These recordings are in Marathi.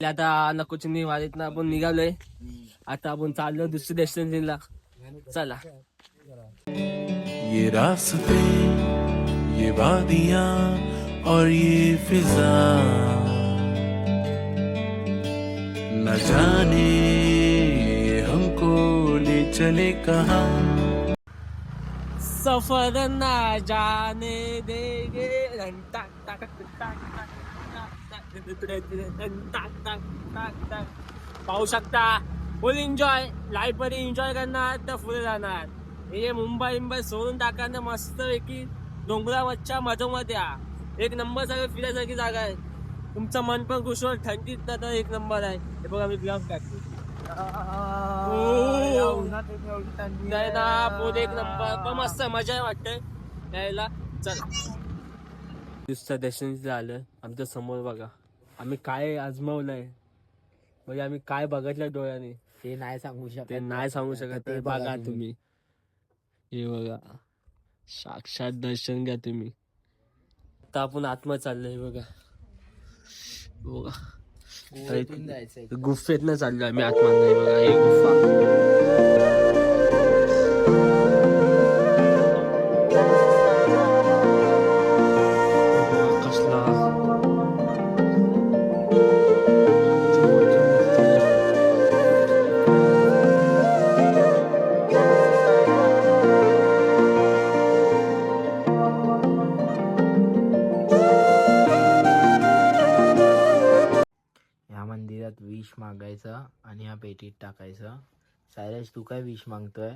आता नकोचिनी वाडीतनं आपण निघालोय. आता आपण चाललो दुसऱ्या डेस्टिनेशनला. चला. ये रास्ते, ये वादियां और ये फिजा, न जाने हमको ले चले कहाँ. सफर ना जाने देंगे. पाहू शकता फुल एन्जॉय. लाईफ मध्ये एन्जॉय करणार तर फुल जाणार. हे मुंबई सोडून टाकणार मस्त पैकी डोंगरावरच्या मधोमध या. एक नंबर सगळं फिरायसारखी जागा आहे. तुमचं मन पण खुश होईल. थंडीत तर एक नंबर आहे. हे बघा मी ब्लॉग टाकतो. एक नंबर पण मस्त मजा वाटते यायला. चला दुसऱ्या डेस्टिनेशन आलं. आमच्या समोर बघा आम्ही काय आजमावलंय. म्हणजे आम्ही काय बघितलं डोळ्याने ते नाही सांगू शकत. ते नाही सांगू शकत. ते बघा तुम्ही. हे बघा साक्षात दर्शन घ्या तुम्ही. आता आपण आतमध्ये चाललोय बघा. बघा गुफेतनं चाललोय आम्ही आतमध्ये. बघा ही गुफा. मंदिरात विष मागायचं आणि ह्या पेटीत टाकायचं. सायरस तू काय विष मागतोय?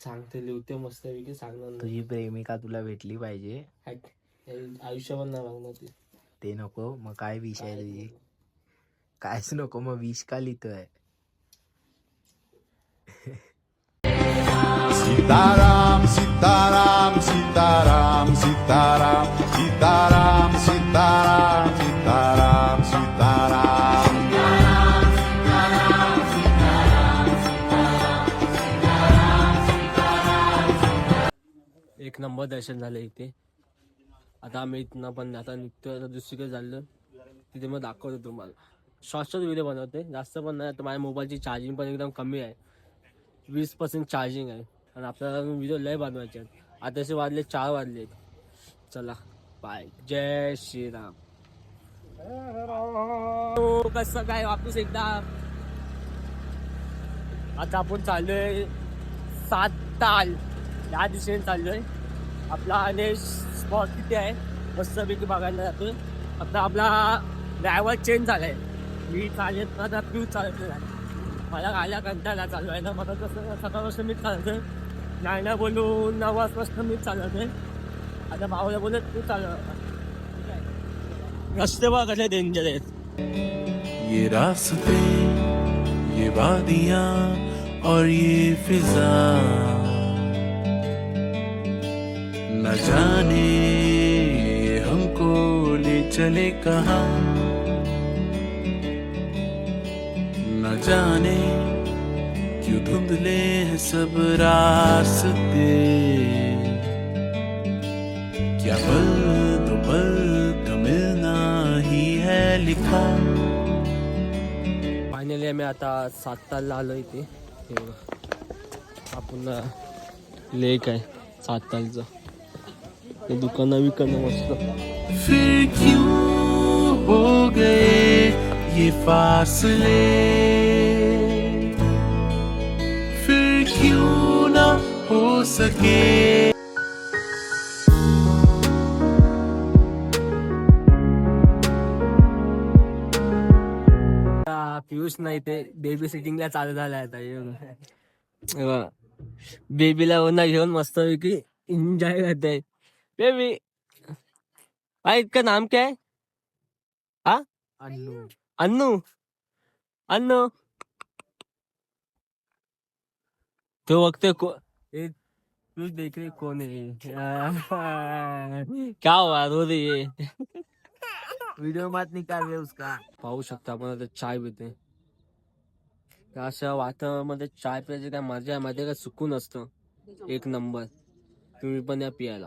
सांगते लिहते मस्त पैकी सांगणार. तुझी प्रेमिका तुला भेटली पाहिजे. आयुष्यभर नाही मागणार ते नको. मग काय विष आहे तुझी? कायच नको मग विष का लिहितोय? सीताराम सीताराम सीताराम सीताराम सीताराम सीताराम सीताराम सीताराम. एक नंबर दर्शन झालं इथे. आता आम्ही इथनं पण आता निघतोय. दुसरीकडे चाललो तिथे मग दाखवतो तुम्हाला. शॉर्ट व्हिडिओ बनवते जास्त पण नाही. तर माझ्या मोबाईलची चार्जिंग पण एकदम कमी आहे. 20% चार्जिंग आहे. आणि आपल्याला व्हिडिओ लय बनवायचे आहेत. आताचे वाजले 4 वाजले. चला बाय. जय श्रीराम. कसं काय वापस एकदा. आता आपण चाललोय 7 ताल या दिशेने चाललोय. आपला अनेक स्पॉट किती आहे मस्तपैकी बघायला जातोय. आता आपला ड्रायव्हर चेंज झालाय. मी चालत ना तर तू चालत नाही. मला गायला कंटाळा चालू आहे ना. मला कसं सकाळपासून मीच चालवतोय. नाही ना बोलून 9 वाजपासून मीच चालवतोय. आता भावाला बोलत तू चालव. रस्ते बघा कसे डेंजर आहेत. ये रास्ते, ये वादियां और ये फिजा, न जाने हमको ले चले कहाँ. न जाने क्यों धुंधले हैं सब रास्ते. क्या पल दो पल का मिलना ही है लिखा. फायनली आम्ही आता 7 तालला आलो इथे. हे बघा आपण लेक आहे 7 तालचं. दुकानं विकणं मस्त. फिर क्यों हो गए ये फासले, फिर क्यों ना हो सके. पियुष नाही ते बेबी सिटिंगला चालू झालाय आता. बेबीला ओना घेऊन मस्त पैकी एन्जॉय करते. बेबी भाई इसका नाम क्या है? हाँ अन्नू. अन्नू. अन्नू तो वक्त को तू देख रही कौन है? क्या हुआ रो रही है? वीडियो मत निकाल उसका. पाहू शकता आपण आता चाय पिते. अशा वातावरणामध्ये चाय प्यायची काय मजा आहे मध्ये काय सुकून असतं. एक नंबर. तुम्ही पण या पियाला.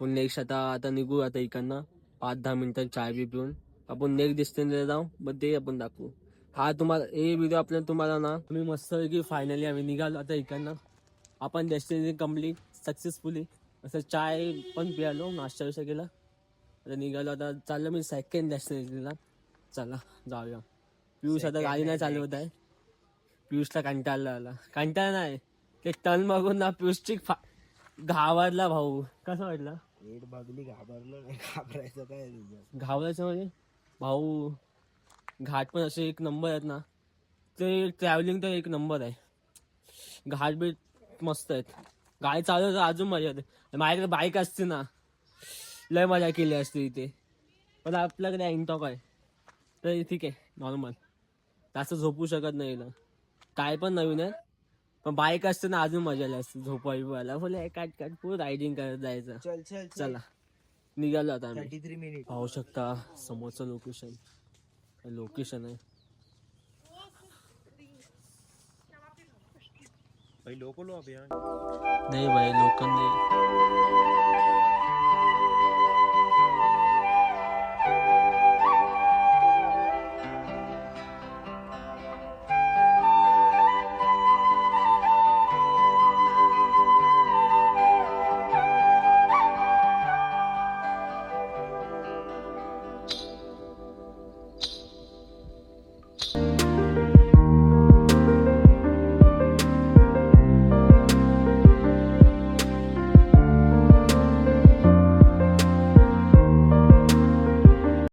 पण नेक्स्ट आता निघू आता इकडनं 5-10 मिनिटात चाय बी पिऊन आपण नेक्स्ट डेस्टिनेशनला जाऊ, मग ते आपण दाखवू. हा तुम्हाला हे व्हिडिओ आपल्याला तुम्हाला ना तुम्ही मस्त की फायनली आम्ही निघालो आता इकडनं. आपण डेस्टिनेशन कम्प्लीट सक्सेसफुली. असं चाय पण पियालो, नाश्ता विषय केला, आता निघालो. आता चाललो मी सेकंड डेस्टिनेशनला. चला जाऊया. पियुष आता गाडी नाही चालवत आहे. पियुषला कंटाळला आला. कंटाळा नाही, ते टर्न बघून ना पियुषची घाबरला भाऊ. कसं वाटलं? वेट बघली घाबरलो नाही. घाबरायचं काय तुझं? घाबरायचं म्हणजे भाऊ घाट पण असे एक नंबर आहेत ना, ते ट्रॅव्हलिंग तर एक नंबर आहे. घाट बी मस्त आहेत. गाडी चालवत अजून मजा येते. माझ्याकडे बाईक असते ना, लय मजा केली असते इथे. पण आपल्याकडे इंटॉक आहे तर ठीक आहे, नॉर्मल. जास्त झोपू शकत नाही ना, काय पण नवीन आहे. पण बाईक असते ना अजून मजा आली असते झोपायला. बोले काट काट पूर्ण रायडिंग करत जायचं. चल चल चला निघालो आता आम्ही. 33 मिनिट. पाहू शकता समोरचं लोकेशन आहे. नाही भाई लोक नाही.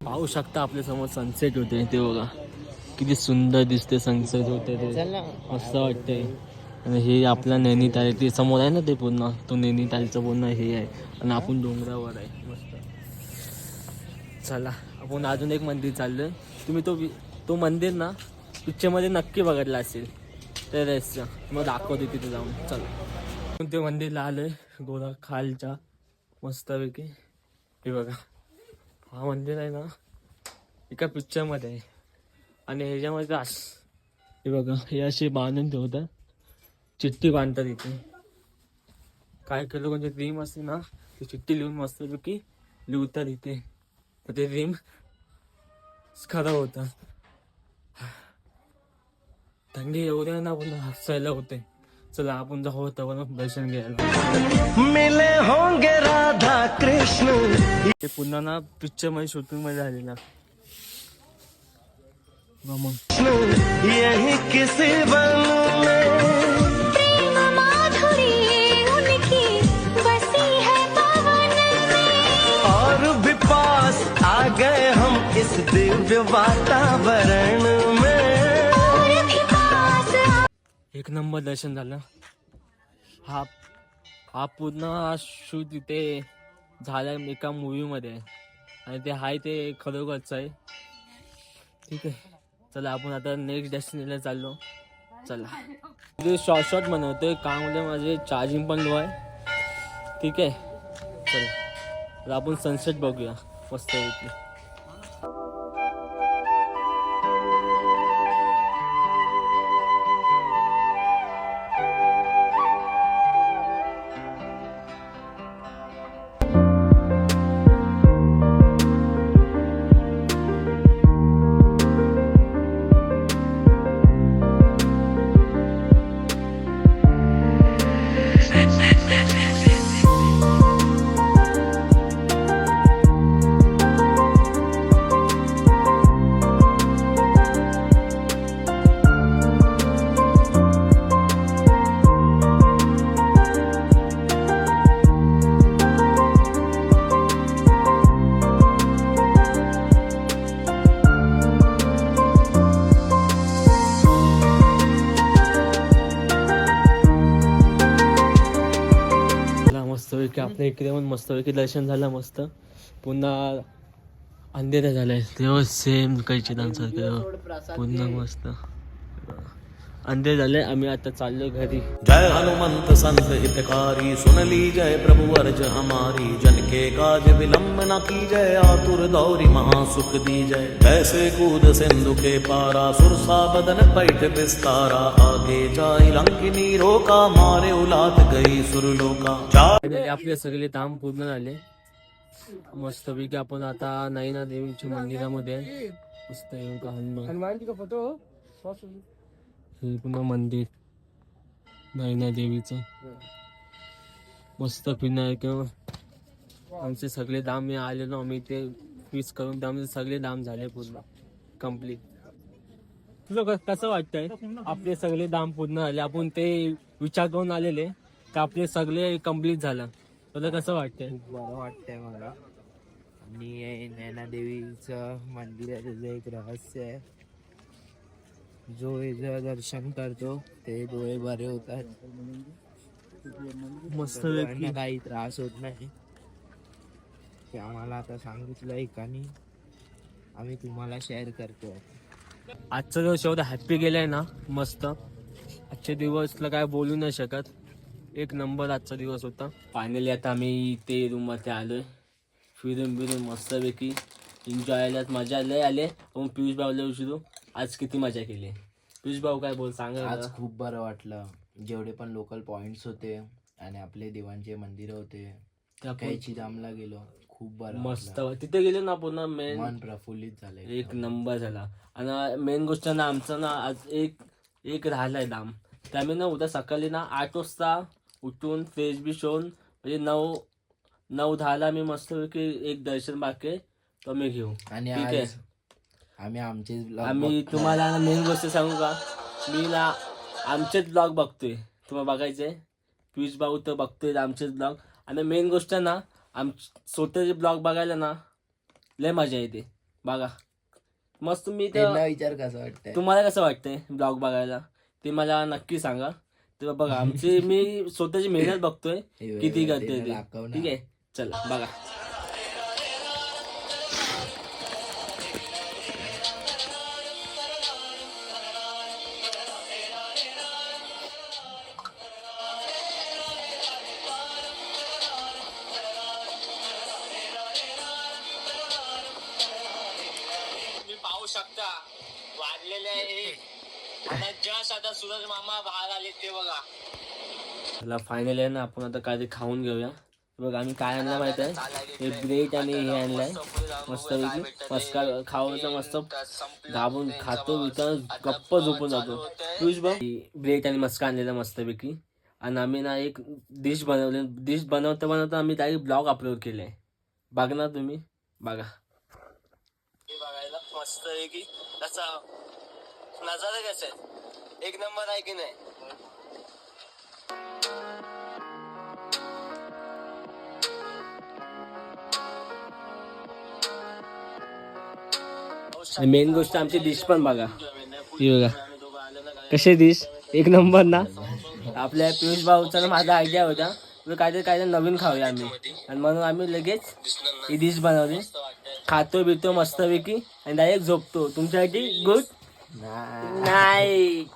पाहू शकता आपल्या समोर सनसेट होते ते बघा, किती सुंदर दिसते सनसेट होते ते. मस्त वाटते. आणि हे आपला नैनिताल ते समोर आहे ना, ते पूर्ण तो नैनितालचं पूर्ण हे आहे. आणि आपण डोंगरावर आहे मस्त. चला आपण अजून एक मंदिर चाललोय. तुम्ही तो मंदिर ना पिक्चरमध्ये नक्की बघितला असेल, तर रेसचं मग दाखवते तिथे जाऊन. चला ते मंदिरला आलोय गोरा खालच्या मस्तपैकी. हे बघा हा मंदिर आहे ना एका पिक्चरमध्ये आहे. आणि ह्याच्यामध्ये हे बघा हे असे बांधून ठेवतात, चिठ्ठी बांधतात इथे. काय केलं म्हणजे ड्रीम असते ना, ती चिठ्ठी लिहून मस्तपैकी लिहतात इथे, तर ते ड्रीम खरं होतं. थंडी एवढ्या ना आपण हसायला होते. चला आपण जाऊ होतं दर्शन घ्यायला. मिले होंगे राधा कृष्ण. ते पुन्हा ना पिक्चर मध्ये शूटिंग मध्ये झालेला. मग यही किसी वन में प्रेम माधुरी उनकी बसी है पवन में। और भी पास आ गए हम इस दिव्य वातावरण में। और भी पास एक नंबर दर्शन झालं. हा पूर्ण शूट इथे झालाय एका मूवी मध्ये आहे. आणि ते हाय ते खरोखरच आहे. ठीक आहे, चला आपण आता नेक्स्ट डेस्टिनेशनला चाललो. चला ते शॉर्ट बनवतोय का म्हणजे माझे चार्जिंग पण लो आहे. ठीक आहे, चला आपण सनसेट बघूया मस्त पैकी. मस्तपैकी आपल्या इकडे पण मस्तपैकी दर्शन झालं मस्त. पुन्हा अंधेरा झालाय तेव्हा सेम काही चिदांसारखं पुन्हा मस्त अंधेर झाले. आम्ही आता चाललो घरी. जय हनुमंत संत हितकारी सुन ली जय प्रभु अर्ज हमारी जन के काज विलंब न की जय आतुर दौरी महासुख दी जय जैसे कूद सिंधु के पारा सुरसा बदन पैठ विस्तारा आगे जाई लंकिनी रोका मारे उलात गई सुरलोका. आपले सगळे काम पूर्ण झाले. मस्तपैकी आपण आता नैना देवीच्या मंदिरामध्ये आहे. मस्त येऊन का हनुमान का फोटो हे पुन्हा मंदिर नैना देवीचं मस्त फिरणार किंवा आमचे सगळे दाम मी आलेलो आम्ही ते फिक्स करून त्यामध्ये सगळे दाम झाले पूर्ण कम्प्लीट. तुला कसं वाटतंय आपले सगळे दाम पूर्ण झाले आपण ते विचार करून आलेले का आपले सगळे कम्प्लीट झालं तुला कसं वाटतंय? बरं वाटतंय मला. आणि हे नैना देवीचं मंदिर आहे त्याचं एक रहस्य आहे. जो याचं दर्शन करतो ते डोळे बरे होतात. मस्त डोळ्यांना काही त्रास होत नाही ते आम्हाला आता सांगितलं एकाने. आम्ही तुम्हाला शेअर करतो. आजचा दिवस एवढा हॅप्पी गेलाय ना मस्त. आजच्या दिवसला काय बोलू नाही शकत. एक नंबर आजचा दिवस होता. फायनली आता आम्ही ते रूम मध्ये आलोय. फिरून मस्तपैकी एन्जॉय मजा लय आले. पण पियुष भाऊला विचारू आज किती मजा केली. पियुष भाऊ काय बोल सांगा. आज खूप बरं वाटलं. जेवढे पण लोकल पॉइंट्स होते आणि आपले देवांचे मंदिर होते कैची धामला गेलो. खूप बरं मस्त वाटलं. तिथे गेलो ना पुन्हा मेन मन प्रफुल्लित झालं. एक नंबर झाला. आणि मेन गोष्ट ना आमचं ना आज एक राहिलाय दाम. त्यामुळे ना उद्या सकाळी ना 8 वाजता उठून फ्रेश बिश होऊन म्हणजे 9-10ला मी मस्तपैकी एक दर्शन बाकी आहे, तो मी घेऊ. आणि ठीक आहे. आज आम्ही आमचे vlog आम्ही बघतोय. तुम्हाला मेन गोष्ट सांगू का मी ना आमचेच ब्लॉग बघतोय. तुम्हाला बघायचंय पियुष भाऊ तर बघतोय आमचेच ब्लॉग. आणि मेन गोष्ट ना स्वतःचे ब्लॉग बघायला ना लय मजा येते. बघा मस्त. मी त्यांना तर विचार कसं वाटतंय. तुम्हाला कसं वाटतंय ब्लॉग बघायला ते मला नक्की सांगा. तेव्हा बघा आमची मी स्वतःची मेहनत बघतोय किती करते ते. ठीक आहे चला बघा. तुम्ही पाहू शकता वाढलेले आहे आणि जस्ट आता सूरज मामा बाहेर आले ते बघा. त्याला फायनल आहे ना आपण आता काहीतरी खाऊन घेऊया. बघा आम्ही काय आणलं माहित आहे हे ब्रेड आणि हे आणलंय मस्तपैकी. मस्का खाऊचं मस्त घाबून खातो विचार गप्प झोपून जातो. पियुष भाऊ ब्रेड आणि मस्का आणलेला मस्तपैकी. आणि आम्ही ना एक डिश बनवली. डिश बनवता आम्ही डायरेक्ट ब्लॉग अपलोड केलाय. बघणार तुम्ही बघा. बघायला मस्त आहे की त्याचा नजारा कसा आहे एक नंबर आहे की नाही. मेन गोष्ट आमची डिश पण बघा. ही बघा कशी डिश एक नंबर ना. आपल्या पियुष भाऊचा ना माझा आयडिया होता काहीतरी नवीन खाऊया आम्ही आणि म्हणून आम्ही लगेच ही डिश बनवली. खातो बितो मस्तपैकी आणि डायरेक्ट झोपतो. तुमच्यासाठी गुड नाईट.